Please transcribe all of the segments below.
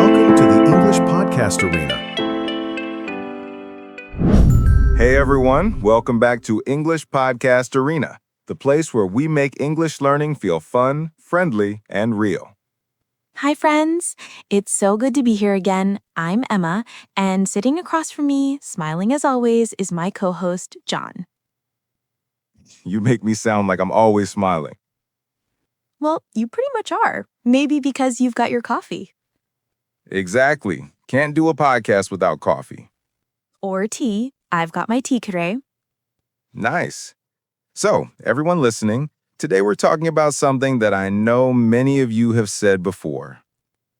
Welcome to the English Podcast Arena. Hey everyone, welcome back to English Podcast Arena, the place where we make English learning feel fun, friendly, and real. Hi, friends. It's so good to be here again. I'm Emma, and sitting across from me, smiling as always, is my co-host, John. You make me sound like I'm always smiling. Well, you pretty much are. Maybe because you've got your coffee. Exactly. Can't do a podcast without coffee. Or tea. I've got my tea tray. Nice. So, everyone listening, today we're talking about something that I know many of you have said before.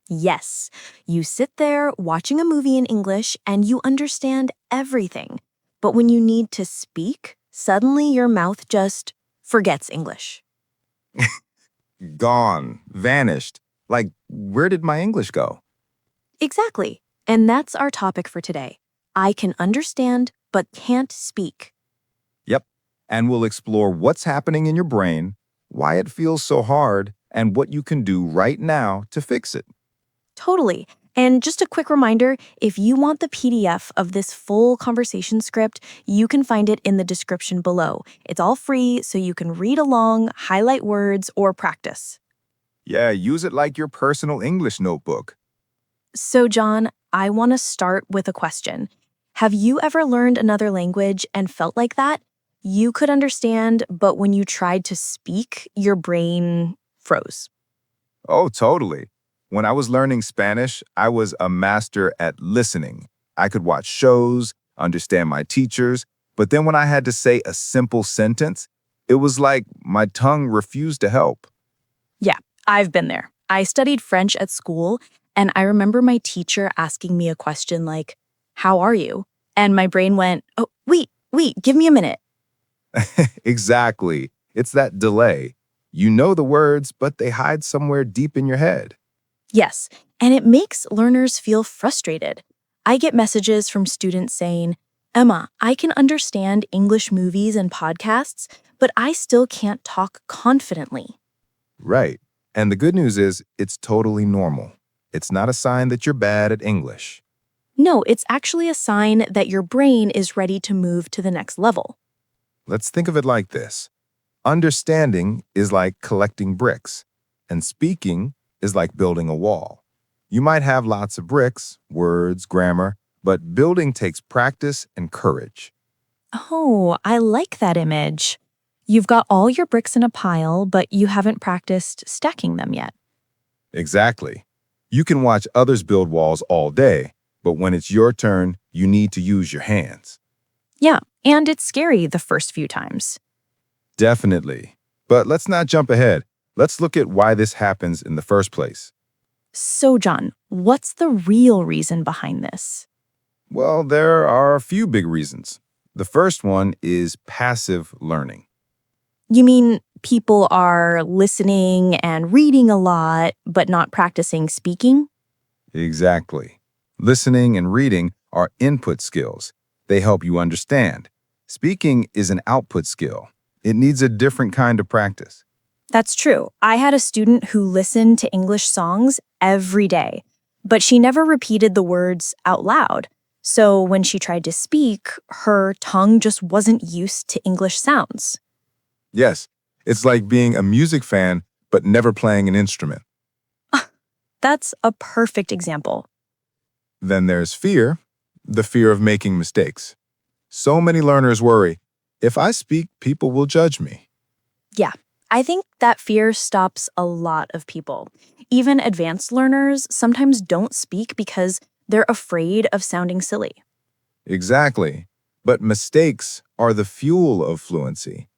Yes, you sit there watching a movie in English and you understand everything. But when you need to speak, suddenly your mouth just forgets English. Gone. Vanished. Like, where did my English go? Exactly. And that's our topic for today. I can understand, but can't speak. Yep. And we'll explore what's happening in your brain, why it feels so hard, and what you can do right now to fix it. Totally. And just a quick reminder, if you want the PDF of this full conversation script, you can find it in the description below. It's all free, so you can read along, highlight words, or practice. Yeah, use it like your personal English notebook. So, John, I want to start with a question. Have you ever learned another language and felt like that? You could understand, but when you tried to speak, your brain froze. Oh, totally. When I was learning Spanish, I was a master at listening. I could watch shows, understand my teachers, but then when I had to say a simple sentence, it was like my tongue refused to help. Yeah, I've been there. I studied French at school, and I remember my teacher asking me a question like, "How are you?" And my brain went, "Oh, wait, give me a minute." Exactly. It's that delay. You know the words, but they hide somewhere deep in your head. Yes, and it makes learners feel frustrated. I get messages from students saying, "Emma, I can understand English movies and podcasts, but I still can't talk confidently." Right. And the good news is, it's totally normal. It's not a sign that you're bad at English. No, it's actually a sign that your brain is ready to move to the next level. Let's think of it like this. Understanding is like collecting bricks, and speaking is like building a wall. You might have lots of bricks, words, grammar, but building takes practice and courage. Oh, I like that image. You've got all your bricks in a pile, but you haven't practiced stacking them yet. Exactly. You can watch others build walls all day, but when it's your turn, you need to use your hands. Yeah, and it's scary the first few times. Definitely. But let's not jump ahead. Let's look at why this happens in the first place. So, John, what's the real reason behind this? Well, there are a few big reasons. The first one is passive learning. You mean people are listening and reading a lot, but not practicing speaking? Exactly. Listening and reading are input skills. They help you understand. Speaking is an output skill. It needs a different kind of practice. That's true. I had a student who listened to English songs every day, but she never repeated the words out loud. So when she tried to speak, her tongue just wasn't used to English sounds. Yes, it's like being a music fan, but never playing an instrument. That's a perfect example. Then there's fear, the fear of making mistakes. So many learners worry, if I speak, people will judge me. Yeah, I think that fear stops a lot of people. Even advanced learners sometimes don't speak because they're afraid of sounding silly. Exactly. But mistakes are the fuel of fluency.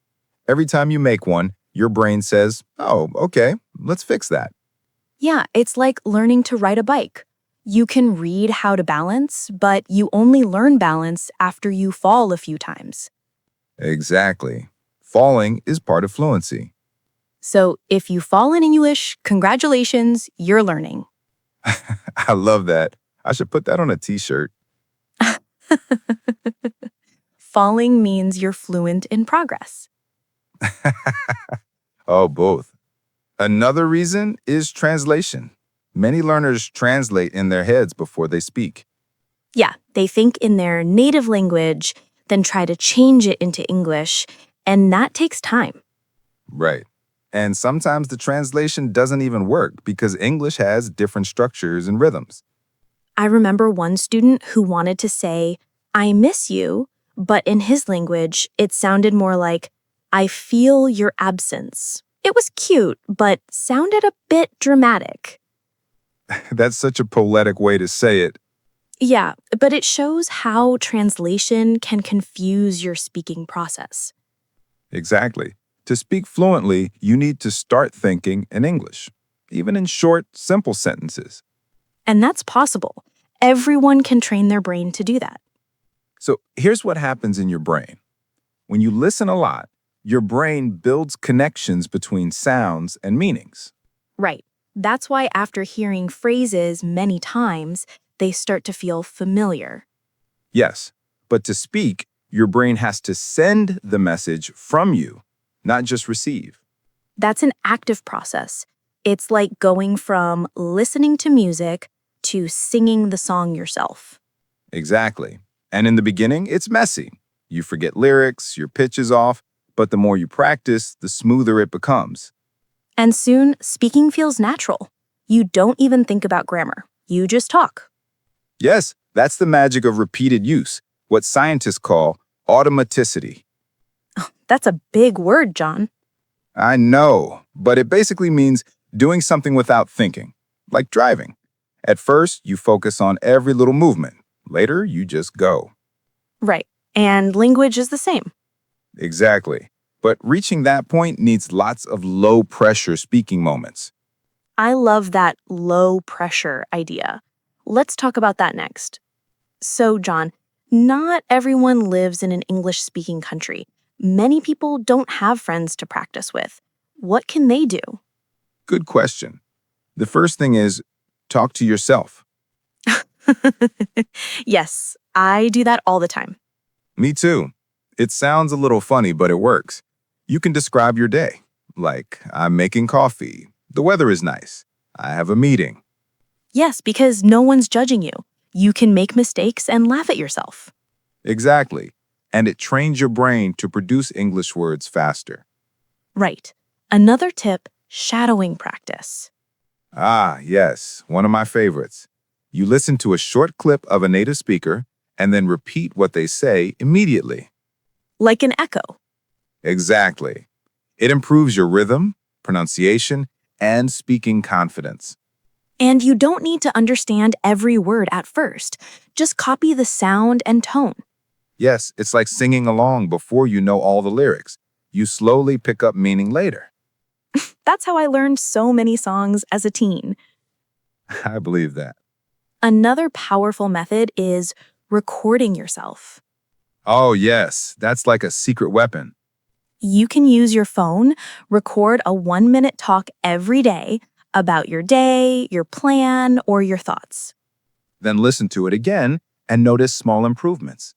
Every time you make one, your brain says, oh, okay, let's fix that. Yeah, it's like learning to ride a bike. You can read how to balance, but you only learn balance after you fall a few times. Exactly. Falling is part of fluency. So if you fall in English, congratulations, you're learning. I love that. I should put that on a t-shirt. Falling means you're fluent in progress. Oh, both. Another reason is translation. Many learners translate in their heads before they speak. Yeah, they think in their native language, then try to change it into English, and that takes time. Right. And sometimes the translation doesn't even work because English has different structures and rhythms. I remember one student who wanted to say, I miss you, but in his language, it sounded more like, I feel your absence. It was cute, but sounded a bit dramatic. That's such a poetic way to say it. Yeah, but it shows how translation can confuse your speaking process. Exactly. To speak fluently, you need to start thinking in English, even in short, simple sentences. And that's possible. Everyone can train their brain to do that. So here's what happens in your brain. When you listen a lot, your brain builds connections between sounds and meanings. Right. That's why after hearing phrases many times, they start to feel familiar. Yes, but to speak, your brain has to send the message from you, not just receive. That's an active process. It's like going from listening to music to singing the song yourself. Exactly. And in the beginning, it's messy. You forget lyrics, your pitch is off, but the more you practice, the smoother it becomes. And soon, speaking feels natural. You don't even think about grammar. You just talk. Yes, that's the magic of repeated use, what scientists call automaticity. That's a big word, John. I know, but it basically means doing something without thinking, like driving. At first, you focus on every little movement. Later, you just go. Right. And language is the same. Exactly. But reaching that point needs lots of low-pressure speaking moments. I love that low pressure idea. Let's talk about that next. So, John, not everyone lives in an English speaking country. Many people don't have friends to practice with. What can they do? Good question. The first thing is talk to yourself. Yes, I do that all the time. Me too. It sounds a little funny, but it works. You can describe your day, like I'm making coffee, the weather is nice, I have a meeting. Yes, because no one's judging you. You can make mistakes and laugh at yourself. Exactly. And it trains your brain to produce English words faster. Right. Another tip, shadowing practice. Ah, yes, one of my favorites. You listen to a short clip of a native speaker and then repeat what they say immediately. Like an echo. Exactly. It improves your rhythm, pronunciation, and speaking confidence. And you don't need to understand every word at first. Just copy the sound and tone. Yes, it's like singing along before you know all the lyrics. You slowly pick up meaning later. That's how I learned so many songs as a teen. I believe that. Another powerful method is recording yourself. Oh, yes, that's like a secret weapon. You can use your phone, record a 1-minute talk every day about your day, your plan, or your thoughts. Then listen to it again and notice small improvements.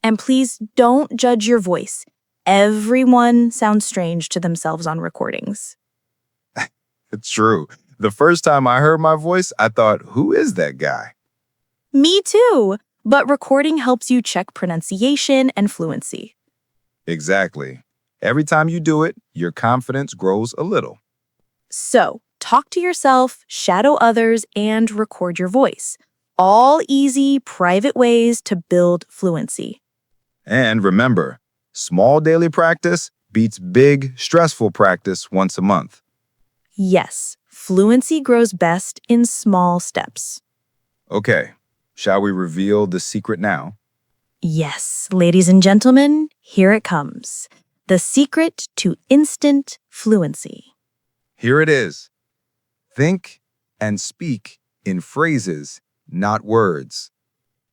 And please don't judge your voice. Everyone sounds strange to themselves on recordings. It's true. The first time I heard my voice, I thought, who is that guy? Me too. But recording helps you check pronunciation and fluency. Exactly. Every time you do it, your confidence grows a little. So, talk to yourself, shadow others, and record your voice. All easy, private ways to build fluency. And remember, small daily practice beats big, stressful practice once a month. Yes, fluency grows best in small steps. Okay, shall we reveal the secret now? Yes, ladies and gentlemen, here it comes. The secret to instant fluency. Here it is. Think and speak in phrases, not words.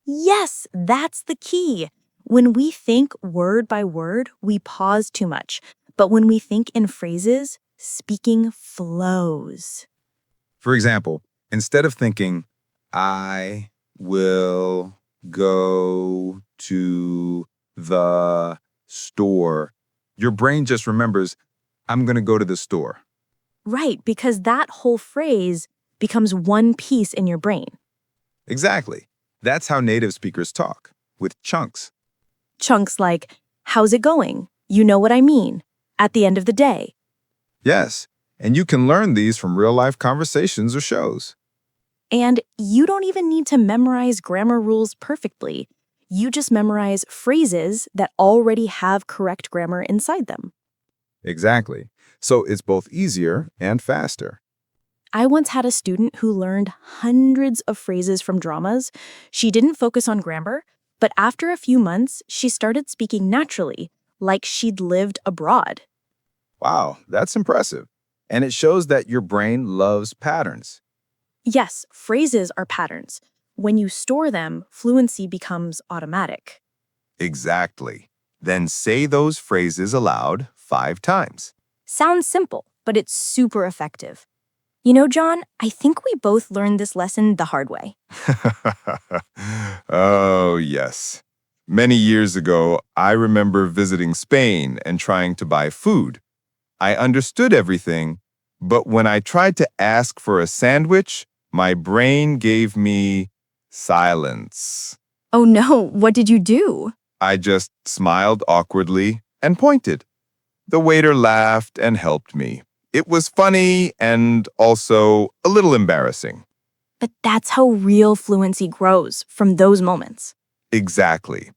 Yes, that's the key. When we think word by word, we pause too much. But when we think in phrases, speaking flows. For example, instead of thinking, I will go to the store, your brain just remembers, I'm going to go to the store. Right, because that whole phrase becomes one piece in your brain. Exactly. That's how native speakers talk, with chunks. Chunks like, how's it going? You know what I mean. At the end of the day. Yes, and you can learn these from real-life conversations or shows. And you don't even need to memorize grammar rules perfectly. You just memorize phrases that already have correct grammar inside them. Exactly. So it's both easier and faster. I once had a student who learned hundreds of phrases from dramas. She didn't focus on grammar, but after a few months, she started speaking naturally, like she'd lived abroad. Wow, that's impressive. And it shows that your brain loves patterns. Yes, phrases are patterns. When you store them, fluency becomes automatic. Exactly. Then say those phrases aloud 5 times. Sounds simple, but it's super effective. You know, John, I think we both learned this lesson the hard way. Oh, yes. Many years ago, I remember visiting Spain and trying to buy food. I understood everything, but when I tried to ask for a sandwich, my brain gave me silence. Oh no, what did you do? I just smiled awkwardly and pointed. The waiter laughed and helped me. It was funny and also a little embarrassing. But that's how real fluency grows, from those moments. Exactly.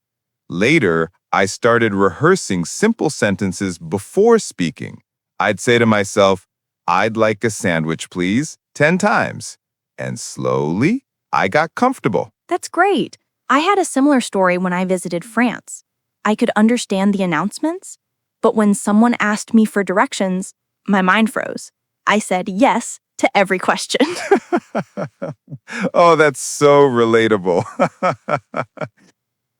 Later, I started rehearsing simple sentences before speaking. I'd say to myself, "I'd like a sandwich, please," 10 times. And slowly, I got comfortable. That's great. I had a similar story when I visited France. I could understand the announcements, but when someone asked me for directions, my mind froze. I said yes to every question. Oh, that's so relatable.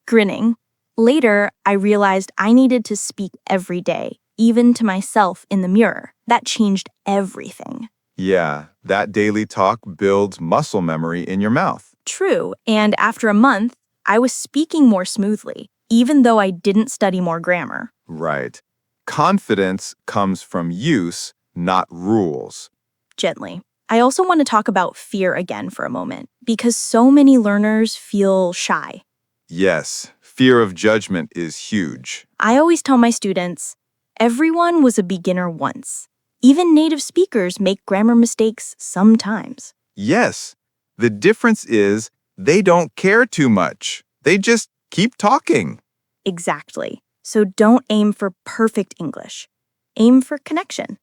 Grinning. Later, I realized I needed to speak every day, even to myself in the mirror. That changed everything. Yeah, that daily talk builds muscle memory in your mouth. True, and after a month, I was speaking more smoothly, even though I didn't study more grammar. Right. Confidence comes from use, not rules. Gently. I also want to talk about fear again for a moment, because so many learners feel shy. Yes, fear of judgment is huge. I always tell my students, everyone was a beginner once. Even native speakers make grammar mistakes sometimes. Yes, the difference is they don't care too much. They just keep talking. Exactly. So don't aim for perfect English. Aim for connection.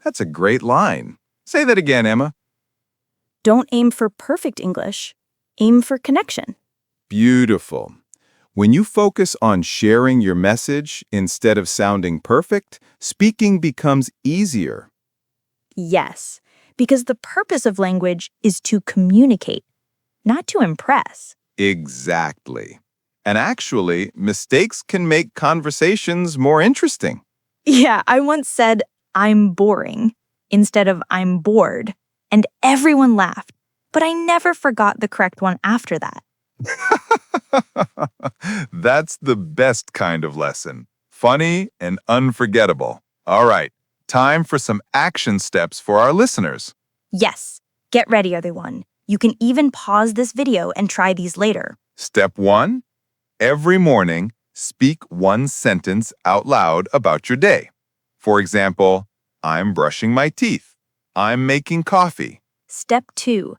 That's a great line. Say that again, Emma. Don't aim for perfect English. Aim for connection. Beautiful. When you focus on sharing your message instead of sounding perfect, speaking becomes easier. Yes, because the purpose of language is to communicate, not to impress. Exactly. And actually, mistakes can make conversations more interesting. Yeah, I once said, I'm boring, instead of I'm bored, and everyone laughed, but I never forgot the correct one after that. That's the best kind of lesson. Funny and unforgettable. All right, time for some action steps for our listeners. Yes, get ready, everyone. You can even pause this video and try these later. Step 1. Every morning, speak one sentence out loud about your day. For example, I'm brushing my teeth. I'm making coffee. Step 2.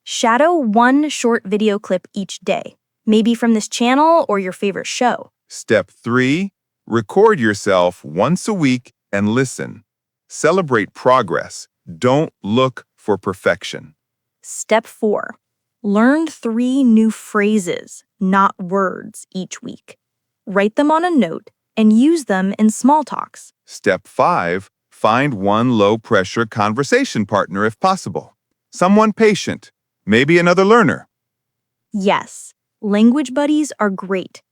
Shadow one short video clip each day, maybe from this channel or your favorite show. Step 3. Record yourself once a week and listen. Celebrate progress. Don't look for perfection. Step 4. Learn 3 new phrases, not words, each week. Write them on a note and use them in small talks. Step 5. Find one low-pressure conversation partner if possible. Someone patient, maybe another learner. Yes, language buddies are great.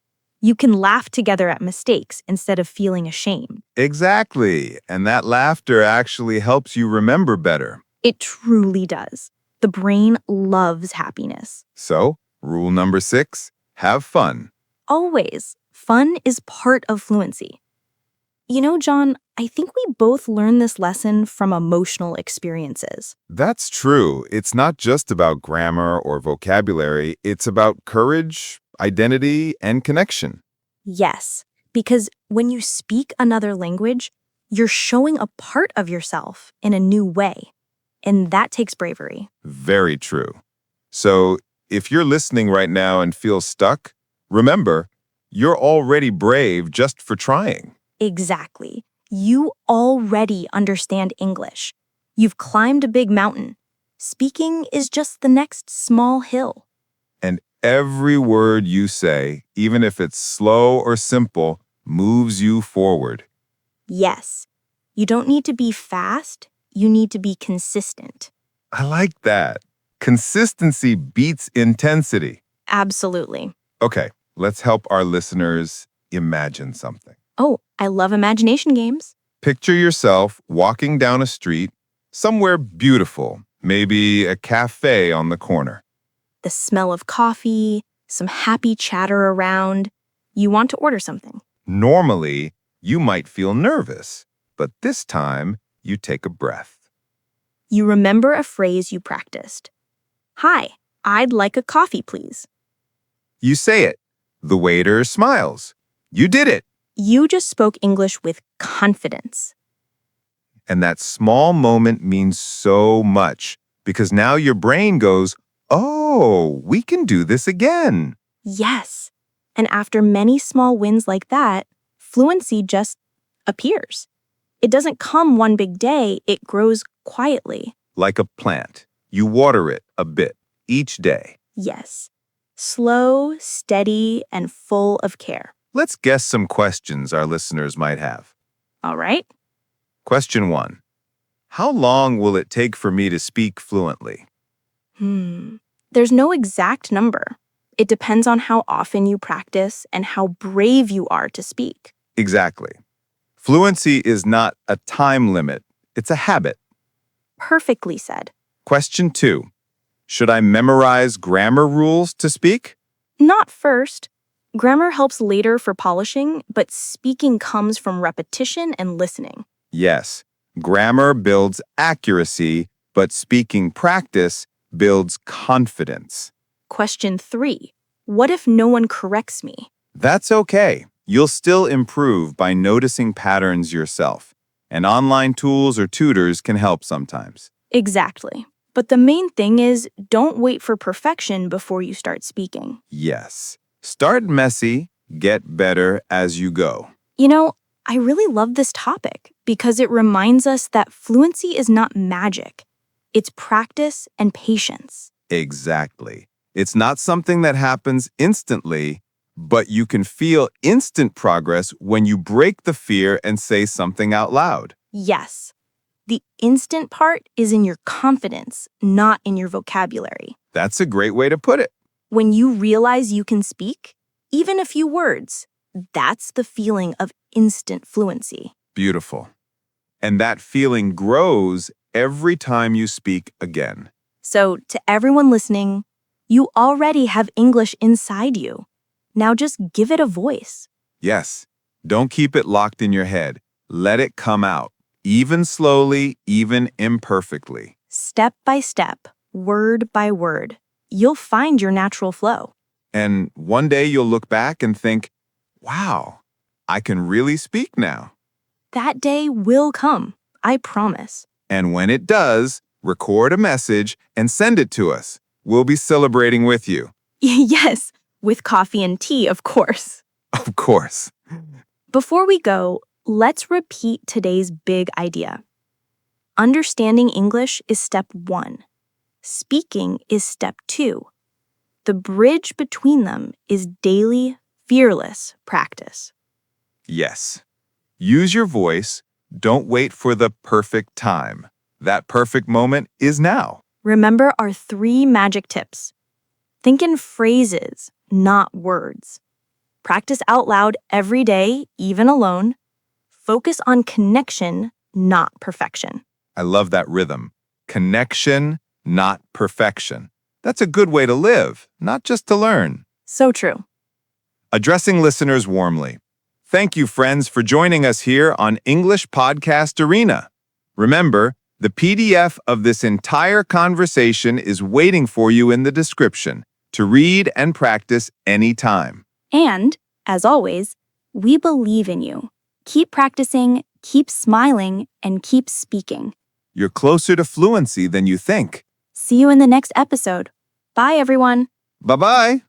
You can laugh together at mistakes instead of feeling ashamed. Exactly, and that laughter actually helps you remember better. It truly does. The brain loves happiness. So, rule number 6, have fun. Always, fun is part of fluency. John, I think we both learned this lesson from emotional experiences. That's true. It's not just about grammar or vocabulary, it's about courage, identity, and connection. Yes, because when you speak another language, you're showing a part of yourself in a new way. And that takes bravery. Very true. So, if you're listening right now and feel stuck, remember, you're already brave just for trying. Exactly. You already understand English. You've climbed a big mountain. Speaking is just the next small hill. And every word you say, even if it's slow or simple, moves you forward. Yes, you don't need to be fast, you need to be consistent. I like that. Consistency beats intensity. Absolutely. Okay, let's help our listeners imagine something. Oh, I love imagination games. Picture yourself walking down a street, somewhere beautiful, maybe a cafe on the corner. The smell of coffee, some happy chatter around. You want to order something. Normally, you might feel nervous, but this time you take a breath. You remember a phrase you practiced. Hi, I'd like a coffee, please. You say it. The waiter smiles. You did it. You just spoke English with confidence. And that small moment means so much because now your brain goes, oh, we can do this again. Yes. And after many small wins like that, fluency just appears. It doesn't come one big day, it grows quietly. Like a plant. You water it a bit each day. Yes. Slow, steady, and full of care. Let's guess some questions our listeners might have. All right? Question 1. How long will it take for me to speak fluently? There's no exact number. It depends on how often you practice and how brave you are to speak. Exactly. Fluency is not a time limit. It's a habit. Perfectly said. Question 2. Should I memorize grammar rules to speak? Not first. Grammar helps later for polishing, but speaking comes from repetition and listening. Yes. Grammar builds accuracy, but speaking practice builds confidence. Question 3. What if no one corrects me? That's okay. You'll still improve by noticing patterns yourself. And online tools or tutors can help sometimes. Exactly. But the main thing is, don't wait for perfection before you start speaking. Yes. Start messy, get better as you go. I really love this topic because it reminds us that fluency is not magic. It's practice and patience. Exactly. It's not something that happens instantly, but you can feel instant progress when you break the fear and say something out loud. Yes. The instant part is in your confidence, not in your vocabulary. That's a great way to put it. When you realize you can speak, even a few words, that's the feeling of instant fluency. Beautiful. And that feeling grows every time you speak again. So, to everyone listening, you already have English inside you. Now just give it a voice. Yes. Don't keep it locked in your head. Let it come out, even slowly, even imperfectly. Step by step, word by word, you'll find your natural flow. And one day you'll look back and think, wow, I can really speak now. That day will come, I promise. And when it does, record a message and send it to us. We'll be celebrating with you. Yes, with coffee and tea, of course. Of course. Before we go, let's repeat today's big idea. Understanding English is step 1. Speaking is step 2. The bridge between them is daily, fearless practice. Yes. Use your voice. Don't wait for the perfect time. That perfect moment is now. Remember our 3 magic tips. Think in phrases, not words. Practice out loud every day, even alone. Focus on connection, not perfection. I love that rhythm. Connection, not perfection. That's a good way to live, not just to learn. So true. Addressing listeners warmly. Thank you, friends, for joining us here on English Podcast Arena. Remember, the PDF of this entire conversation is waiting for you in the description to read and practice anytime. And, as always, we believe in you. Keep practicing, keep smiling, and keep speaking. You're closer to fluency than you think. See you in the next episode. Bye, everyone. Bye-bye.